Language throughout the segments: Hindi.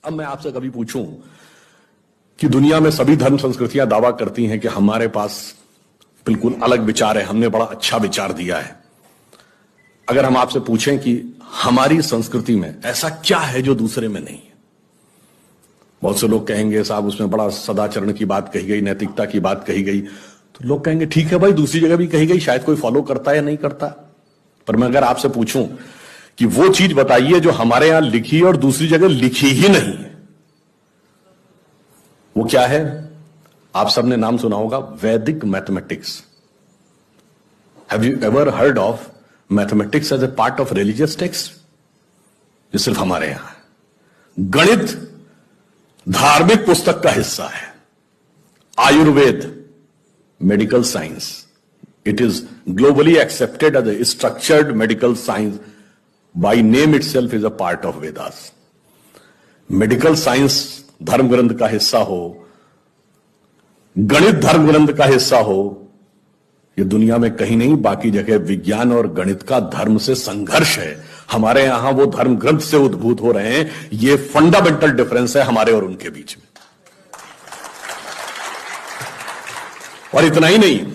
अब मैं आपसे कभी पूछूं कि दुनिया में सभी धर्म संस्कृतियां दावा करती हैं कि हमारे पास बिल्कुल अलग विचार है, हमने बड़ा अच्छा विचार दिया है। अगर हम आपसे पूछें कि हमारी संस्कृति में ऐसा क्या है जो दूसरे में नहीं है, बहुत से लोग कहेंगे साहब उसमें बड़ा सदाचरण की बात कही गई, नैतिकता की बात कही गई। तो लोग कहेंगे ठीक है भाई, दूसरी जगह भी कही गई, शायद कोई फॉलो करता है या नहीं करता। पर मैं अगर आपसे पूछूं कि वो चीज बताइए जो हमारे यहां लिखी और दूसरी जगह लिखी ही नहीं है, वो क्या है? आप सबने नाम सुना होगा Vedic mathematics. Have you ever heard of mathematics as a part of religious text? ये सिर्फ हमारे यहां है। गणित धार्मिक पुस्तक का हिस्सा है। Ayurveda medical science, it is globally accepted as a structured medical science, by name itself is a part of Vedas. Medical science धर्म ग्रंथ का हिस्सा हो, गणित धर्म ग्रंथ का हिस्सा हो, ये दुनिया में कहीं नहीं, बाकी जगह विज्ञान और गणित का धर्म से संघर्ष है। हमारे यहां वो धर्म ग्रंथ से उद्भूत हो रहे हैं। ये फंडामेंटल डिफरेंस है हमारे और उनके बीच में। और इतना ही नहीं,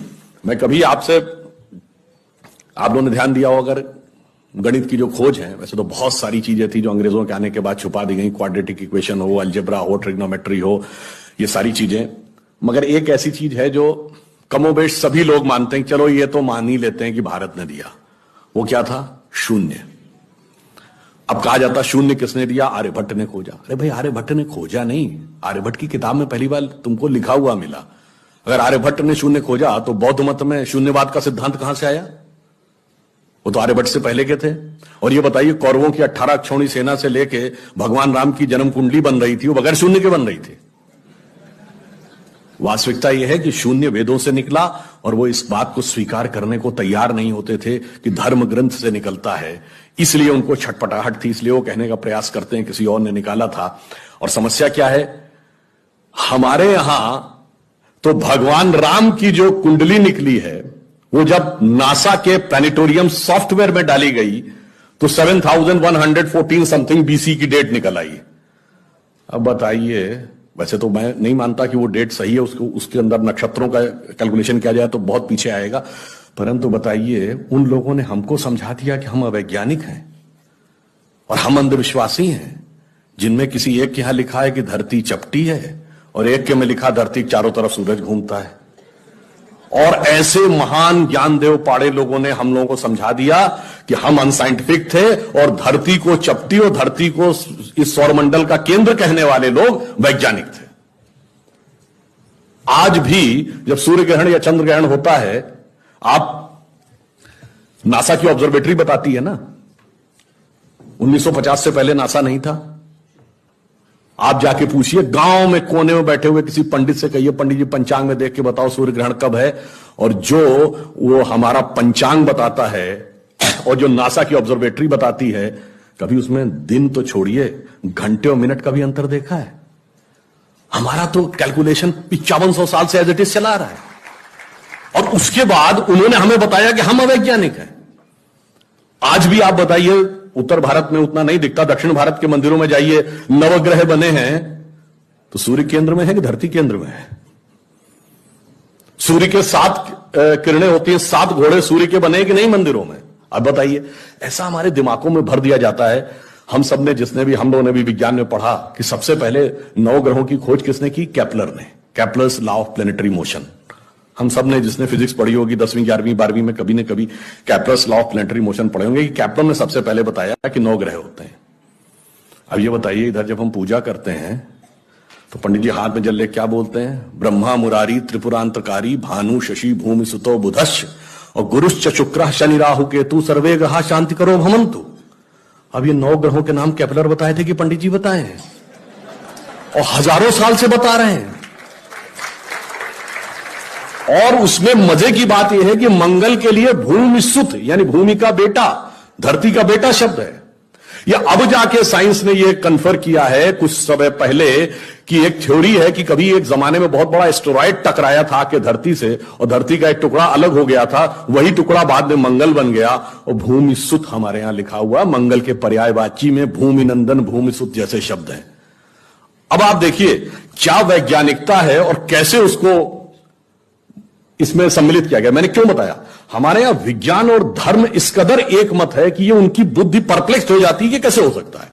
मैं कभी आपसे, आप लोगों ने ध्यान दिया हो अगर गणित की जो खोज है, वैसे तो बहुत सारी चीजें थी जो अंग्रेजों के आने के बाद छुपा दी गई, क्वाड्रेटिक इक्वेशन हो, अलजेब्रा हो, ट्रिग्नोमेट्री हो, ये सारी चीजें, मगर एक ऐसी चीज है जो कमोबेश सभी लोग मानते हैं, चलो ये तो मान ही लेते हैं कि भारत ने दिया। वो क्या था? शून्य। अब कहा जाता शून्य किसने दिया? आर्यभट्ट ने खोजा। अरे भाई, आर्यभट्ट ने खोजा नहीं, आर्यभट्ट की किताब में पहली बार तुमको लिखा हुआ मिला। अगर आर्यभट्ट ने शून्य खोजा तो बौद्ध मत में शून्यवाद का सिद्धांत कहां से आया? वो तो आर्यभट्ट से पहले के थे। और ये बताइए, कौरवों की 18 अक्षौणी सेना से लेके भगवान राम की जन्म कुंडली बन रही थी, वो बगैर शून्य के बन रही थी। वास्तविकता यह है कि शून्य वेदों से निकला, और वो इस बात को स्वीकार करने को तैयार नहीं होते थे कि धर्म ग्रंथ से निकलता है। इसलिए उनको छटपटाहट थी, इसलिए वो कहने का प्रयास करते हैं किसी और ने निकाला था। और समस्या क्या है? हमारे यहां तो भगवान राम की जो कुंडली निकली है, वो जब नासा के प्लैनेटोरियम सॉफ्टवेयर में डाली गई तो 7114 समथिंग बीसी की डेट निकल आई। अब बताइए, वैसे तो मैं नहीं मानता कि वो डेट सही है, उसके अंदर नक्षत्रों का कैलकुलेशन किया जाए तो बहुत पीछे आएगा, परंतु बताइए, उन लोगों ने हमको समझा दिया कि हम अवैज्ञानिक हैं और हम अंधविश्वासी हैं, जिनमें किसी एक के यहां लिखा है कि धरती चपटी है और एक के में लिखा धरती के चारों तरफ सूरज घूमता है। और ऐसे महान ज्ञानदेव पाड़े लोगों ने हम लोगों को समझा दिया कि हम अनसाइंटिफिक थे और धरती को चपटी और धरती को इस सौरमंडल का केंद्र कहने वाले लोग वैज्ञानिक थे। आज भी जब सूर्य ग्रहण या चंद्र ग्रहण होता है, आप नासा की ऑब्जर्वेटरी बताती है ना, 1950 से पहले नासा नहीं था। आप जाके पूछिए, गांव में कोने में बैठे हुए किसी पंडित से कहिए, पंडित जी पंचांग में देख के बताओ सूर्य ग्रहण कब है, और जो वो हमारा पंचांग बताता है और जो नासा की ऑब्जर्वेटरी बताती है, कभी उसमें दिन तो छोड़िए, घंटे और मिनट का भी अंतर देखा है? हमारा तो कैलकुलेशन 5500 साल से एज इट इज चला रहा है, और उसके बाद उन्होंने हमें बताया कि हम अवैज्ञानिक हैं। आज भी आप बताइए, उत्तर भारत में उतना नहीं दिखता, दक्षिण भारत के मंदिरों में जाइए, नवग्रह बने हैं तो सूर्य केंद्र में है कि धरती केंद्र में है? सूर्य के 7 किरणें होती हैं, 7 घोड़े सूर्य के बने कि नहीं मंदिरों में? अब बताइए, ऐसा हमारे दिमागों में भर दिया जाता है। हम सब ने, जिसने भी, हम लोगों ने भी विज्ञान में पढ़ा कि सबसे पहले 9 ग्रहों की खोज किसने की? केपलर ने। Kepler's law of planetary motion. हम सब ने, जिसने फिजिक्स पढ़ी होगी 10वीं 11वीं 12वीं में, कभी न कभी Kepler's law of planetary motion पढ़े होंगे कि केपलर ने सबसे पहले बताया कि 9 ग्रह होते हैं। अब ये बताइए, इधर जब हम पूजा करते हैं तो पंडित जी हाथ में जल ले क्या बोलते हैं? ब्रह्मा मुरारी त्रिपुरांतकारी भानु शशि भूमि सुतो बुधश्च और गुरुश्च शुक्र शनि राहु केतु सर्वे ग्रहा शांति करो भमंतु। अब ये 9 ग्रहों के नाम केपलर बताए थे कि पंडित जी बताए हैं, और हजारों साल से बता रहे हैं। और उसमें मजे की बात यह है कि मंगल के लिए भूमि सुत, यानी भूमि का बेटा, धरती का बेटा शब्द है। या अब जाके साइंस ने यह कन्फर्म किया है कुछ समय पहले कि एक थ्योरी है कि कभी एक जमाने में बहुत बड़ा एस्टेरॉयड टकराया था कि धरती से, और धरती का एक टुकड़ा अलग हो गया था, वही टुकड़ा बाद में मंगल बन गया। और भूमि सुत हमारे यहां लिखा हुआ, मंगल के पर्यायवाची में भूमि नंदन भूमि सुत जैसे शब्द हैं। अब आप देखिए क्या वैज्ञानिकता है और कैसे उसको इसमें सम्मिलित किया गया। मैंने क्यों बताया, हमारे यहां विज्ञान और धर्म इस कदर एक मत है कि ये उनकी बुद्धि परप्लेक्स हो जाती है कि कैसे हो सकता है।